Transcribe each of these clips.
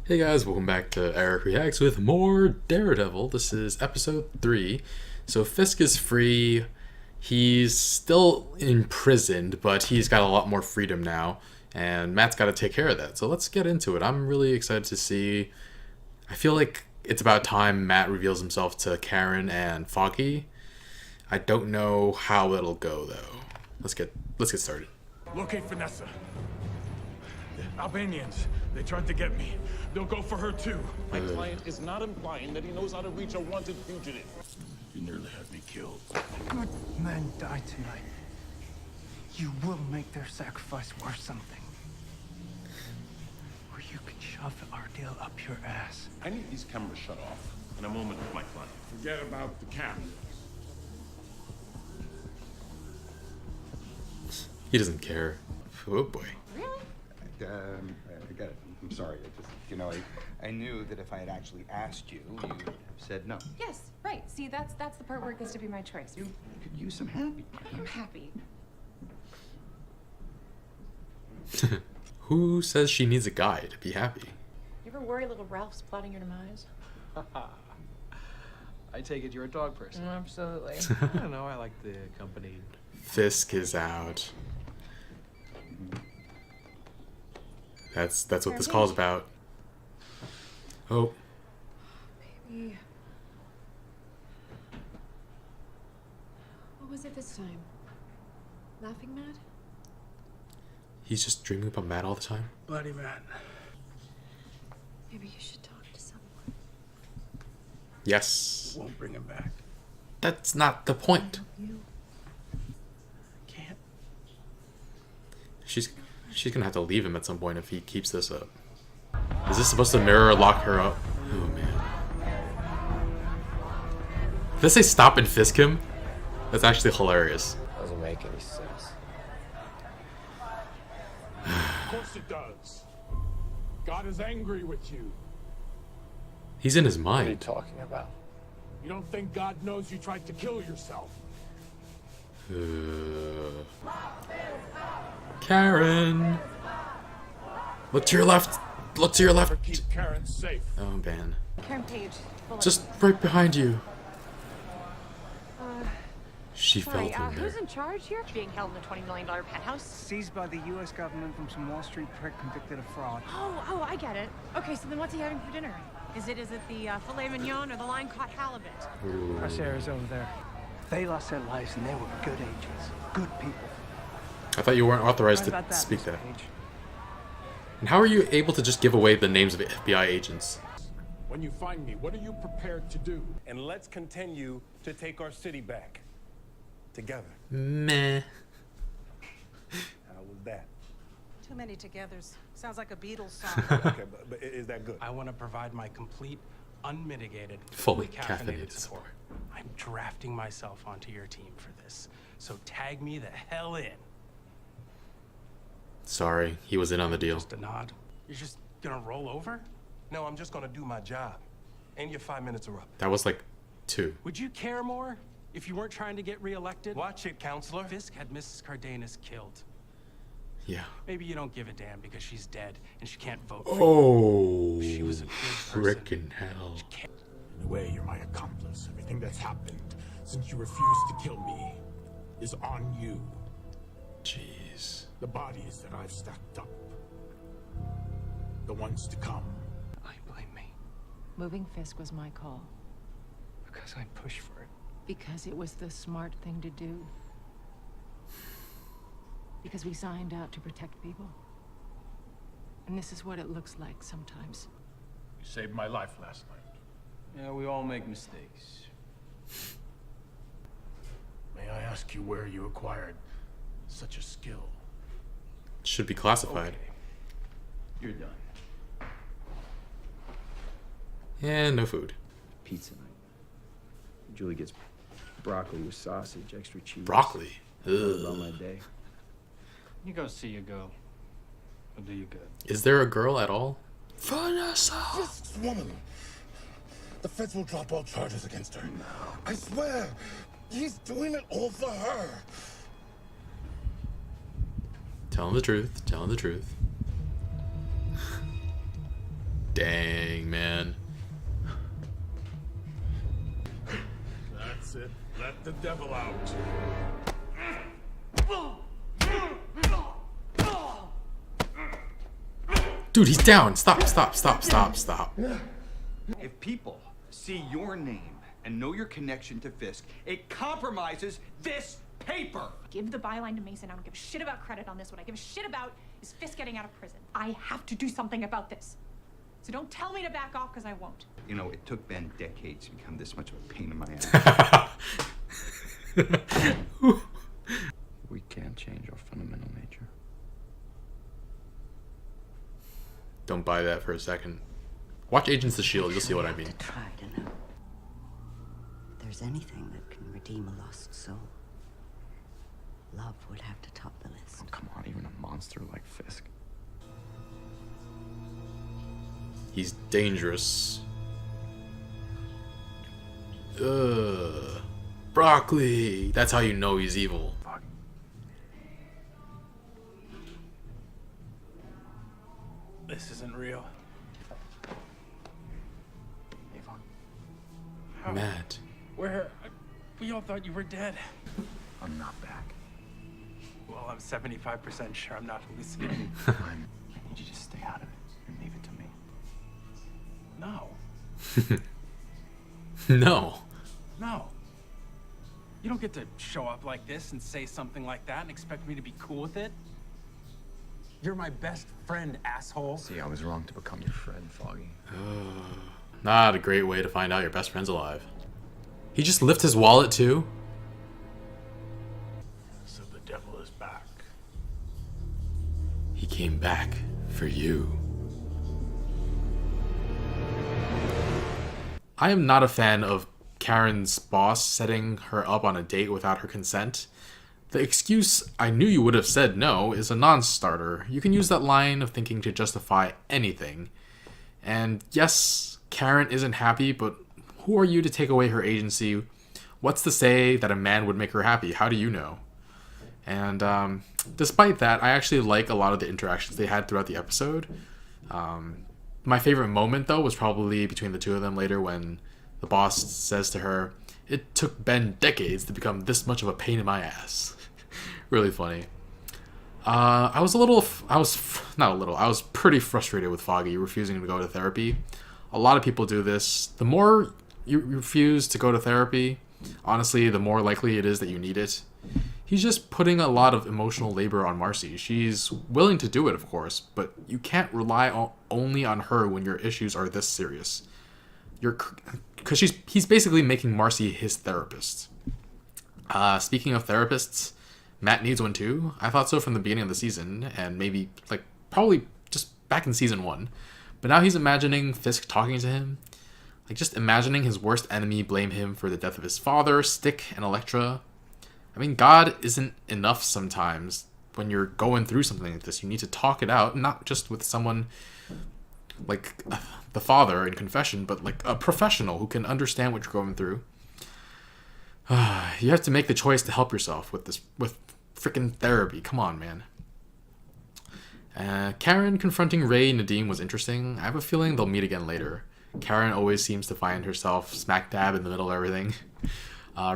Hey guys, welcome back to Eric Reacts with more Daredevil. This is episode 3. So Fisk is free. He's still imprisoned, but he's got a lot more freedom now. And Matt's got to take care of that. So let's get into it. I'm really excited to see. I feel like it's about time Matt reveals himself to Karen and Foggy. I don't know how it'll go though. Let's get started. Locate Vanessa. The Albanians, they tried to get me. They'll go for her too. My client is not implying that he knows how to reach a wanted fugitive. You nearly had me killed. Good men die tonight. You will make their sacrifice worth something. Or you can shove our deal up your ass. I need these cameras shut off in a moment with my client. Forget about the camp. He doesn't care. Oh boy. I'm sorry. I knew that if I had actually asked you, you'd have said no. Yes, right. See, that's the part where it gets to be my choice. You could use some happy. I am happy. Who says she needs a guy to be happy? You ever worry little Ralph's plotting your demise? I take it you're a dog person. Absolutely. I don't know, I like the company. Fisk is out. That's what this call's about. Oh. Baby. What was it this time? Laughing mad? He's just dreaming about Matt all the time. Bloody man. Maybe you should talk to someone. Yes. Won't bring him back. That's not the point. You. Can't. She's gonna have to leave him at some point if he keeps this up. Is this supposed to mirror lock her up? Oh man. If they say stop and Fisk him, that's actually hilarious. Doesn't make any sense. Of course it does. God is angry with you. He's in his What are you mind. talking about? You don't think God knows you tried to kill yourself? Karen! Look to your left! Look to your Never left! keep Karen safe. Oh man. Karen Page. Just right behind you. She Sorry, fell through who's there. in charge here? Being held in a $20 million penthouse? Seized by the U.S. government from some Wall Street prick convicted of fraud. Oh, I get it. Okay, so then what's he having for dinner? Is it the filet mignon or the line-caught halibut? Fresh air is over there. They lost their lives and they were good agents. Good people. I thought you weren't authorized Right to about that, speak Mr. that. Page. And how are you able to just give away the names of FBI agents? When you find me, what are you prepared to do? And let's continue to take our city back. Together. Meh. How was that? Too many togethers. Sounds like a Beatles song. Okay, but is that good? I want to provide my complete, unmitigated, Fully caffeinated caffeinated support. I'm drafting myself onto your team for this, so tag me the hell in. Sorry, he was in on the deal. Just a nod. You're just gonna roll over? No, I'm just gonna do my job. And your 5 minutes are up. That was like 2. Would you care more if you weren't trying to get reelected? Watch it, counselor. Fisk had Mrs. Cardenas killed. Yeah. Maybe you don't give a damn because she's dead and she can't vote. Oh. She was a good person. Frickin' hell. In a way, you're my accomplice. Everything that's happened since you refused to kill me is on you. Jeez. The bodies that I've stacked up. The ones to come. I blame me Moving Fisk was my call. because I pushed for it. Because it was the smart thing to do. Because we signed out to protect people. And this is what it looks like sometimes. You saved my life last night. Yeah, we all make mistakes. May I ask you where you acquired such a skill? Should be classified. You're done. And no food. Pizza night. Julie gets broccoli with sausage, extra cheese. Broccoli. About my Ugh. day. You go see your girl. I'll do you good. Is there a girl at all? Vanessa! This woman. The feds will drop all charges against her. I swear. He's doing it all for her. Tell him the truth. Tell him the truth. Dang, man. That's it. Let the devil out. Dude, he's down. Stop, stop, stop, stop, stop. If people see your name and know your connection to Fisk, it compromises this paper. Give the byline to Mason. I don't give a shit about credit on this. What I give a shit about is Fisk getting out of prison. I have to do something about this. So don't tell me to back off, because I won't. You know, it took Ben decades to become this much of a pain in my ass. We can't change our fundamental nature. Don't buy that for a second. Watch Agents of S.H.I.E.L.D., you'll see what I mean. Try to know if there's anything that can redeem a lost soul. Love would have to top the list. Oh, come on, even a monster like Fisk. He's dangerous. Ugh. Broccoli! That's how you know he's evil. Fuck. This isn't real. Avon, How? Matt. Where? We all thought you were dead. I'm not back. Well, I'm 75% sure I'm not hallucinating. I need you to stay out of it and leave it to me. No. No. No. You don't get to show up like this and say something like that and expect me to be cool with it. You're my best friend, asshole. See, I was wrong to become your friend, Foggy. Not a great way to find out your best friend's alive. He just lifted his wallet too? So the devil is back. He came back for you. I am not a fan of Karen's boss setting her up on a date without her consent. The excuse, "I knew you would have said no," is a non-starter. You can use that line of thinking to justify anything. And yes, Karen isn't happy, but who are you to take away her agency? What's to say that a man would make her happy? How do you know? And despite that, I actually like a lot of the interactions they had throughout the episode. My favorite moment, though, was probably between the two of them later when the boss says to her, "It took Ben decades to become this much of a pain in my ass." Really funny. I was pretty frustrated with Foggy refusing to go to therapy. A lot of people do this. The more you refuse to go to therapy, honestly, the more likely it is that you need it. He's just putting a lot of emotional labor on Marcy. She's willing to do it, of course, but you can't rely only on her when your issues are this serious. Because he's basically making Marcy his therapist. Speaking of therapists, Matt needs one too. I thought so from the beginning of the season, and maybe probably just back in season 1. But now he's imagining Fisk talking to him. Just imagining his worst enemy blame him for the death of his father, Stick, and Elektra. I mean, God isn't enough sometimes. When you're going through something like this, you need to talk it out, not just with someone like the father in confession, but like a professional who can understand what you're going through. You have to make the choice to help yourself with freaking therapy. Come on, man. Karen confronting Ray and Nadim was interesting. I have a feeling they'll meet again later. Karen always seems to find herself smack dab in the middle of everything.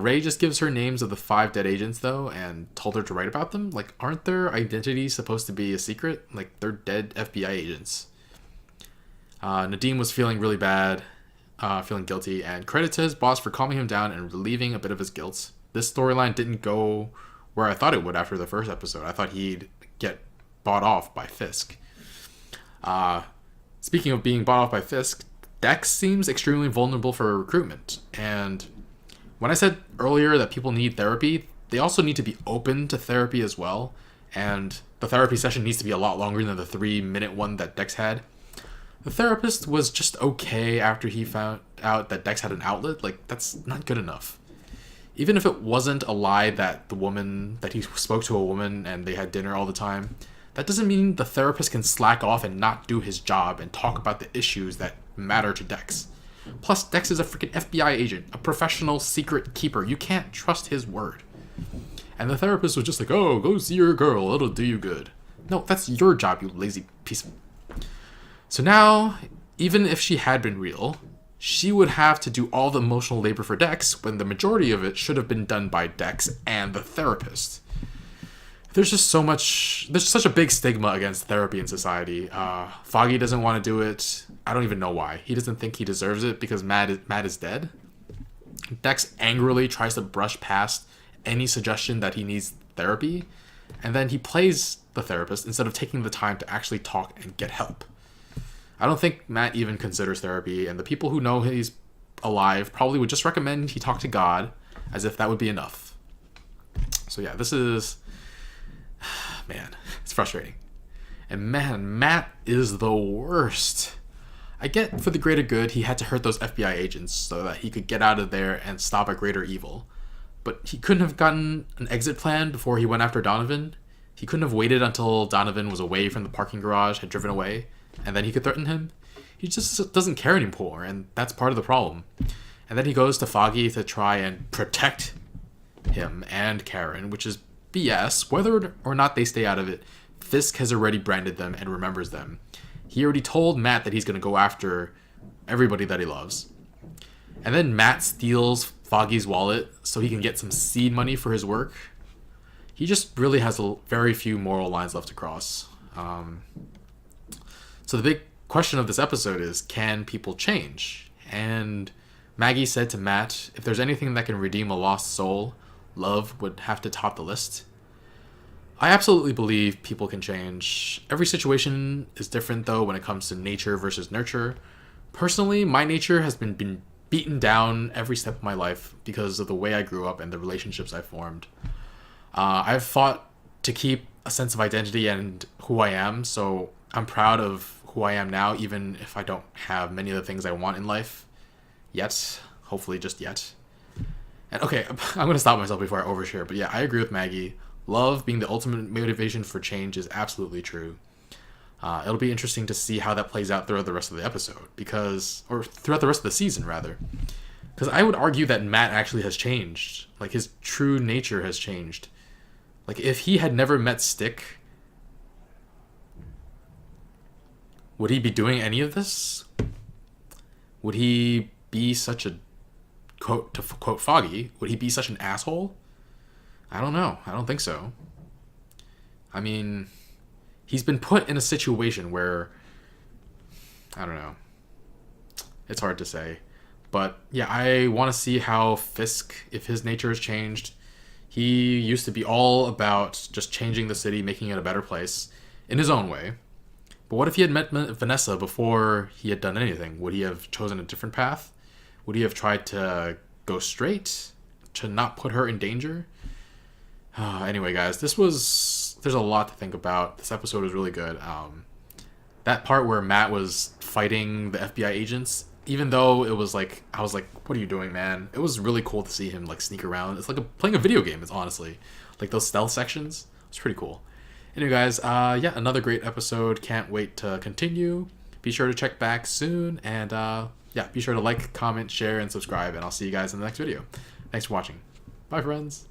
Ray just gives her names of the 5 dead agents, though, and told her to write about them. Aren't their identities supposed to be a secret? They're dead FBI agents. Nadim was feeling really bad, feeling guilty, and credit to his boss for calming him down and relieving a bit of his guilt. This storyline didn't go where I thought it would after the first episode. I thought he'd get bought off by Fisk. Speaking of being bought off by Fisk, Dex seems extremely vulnerable for recruitment, and when I said earlier that people need therapy, they also need to be open to therapy as well, and the therapy session needs to be a lot longer than the 3-minute one that Dex had. The therapist was just okay after he found out that Dex had an outlet. That's not good enough. Even if it wasn't a lie that he spoke to a woman and they had dinner all the time, that doesn't mean the therapist can slack off and not do his job and talk about the issues that matter to Dex. Plus, Dex is a freaking FBI agent, a professional secret keeper. You can't trust his word. And the therapist was just like, "Oh, go see your girl. It'll do you good." No, that's your job, you lazy piece of... So now, even if she had been real, she would have to do all the emotional labor for Dex when the majority of it should have been done by Dex and the therapist. There's just so much, there's such a big stigma against therapy in society. Foggy doesn't want to do it. I don't even know why. He doesn't think he deserves it because Matt is dead. Dex angrily tries to brush past any suggestion that he needs therapy, and then he plays the therapist instead of taking the time to actually talk and get help. I don't think Matt even considers therapy, and the people who know he's alive probably would just recommend he talk to God, as if that would be enough. So yeah, this is... man, it's frustrating. And man, Matt is the worst. I get for the greater good he had to hurt those FBI agents so that he could get out of there and stop a greater evil. But he couldn't have gotten an exit plan before he went after Donovan. He couldn't have waited until Donovan was away from the parking garage, had driven away, and then he could threaten him. He just doesn't care anymore, and that's part of the problem. And then he goes to Foggy to try and protect him and Karen, which is BS. Whether or not they stay out of it, Fisk has already branded them and remembers them. He already told Matt that he's going to go after everybody that he loves. And then Matt steals Foggy's wallet so he can get some seed money for his work. He just really has very few moral lines left to cross. So the big question of this episode is, can people change? And Maggie said to Matt, if there's anything that can redeem a lost soul, love would have to top the list. I absolutely believe people can change. Every situation is different, though, when it comes to nature versus nurture. Personally, my nature has been beaten down every step of my life because of the way I grew up and the relationships I formed. I've fought to keep a sense of identity and who I am, so I'm proud of who I am now, even if I don't have many of the things I want in life yet. Hopefully just yet. And okay, I'm going to stop myself before I overshare, but yeah, I agree with Maggie. Love being the ultimate motivation for change is absolutely true. It'll be interesting to see how that plays out throughout the rest of the episode, or throughout the rest of the season, rather. Because I would argue that Matt actually has changed. Like, his true nature has changed. Like, if he had never met Stick, would he be doing any of this? Would he be such a, to quote Foggy, would he be such an asshole? I don't know. I don't think so. I mean, he's been put in a situation where, I don't know. It's hard to say. But yeah, I want to see how Fisk, if his nature has changed. He used to be all about just changing the city, making it a better place in his own way. But what if he had met Vanessa before he had done anything? Would he have chosen a different path? Would he have tried to go straight to not put her in danger? Anyway, guys, there's a lot to think about. This episode was really good. That part where Matt was fighting the FBI agents, even though it was like, I was like, what are you doing, man? It was really cool to see him like sneak around. It's like playing a video game. It's honestly like those stealth sections. It's pretty cool. Anyway, guys, yeah, another great episode. Can't wait to continue. Be sure to check back soon, and yeah, be sure to like, comment, share, and subscribe, and I'll see you guys in the next video. Thanks for watching. Bye, friends.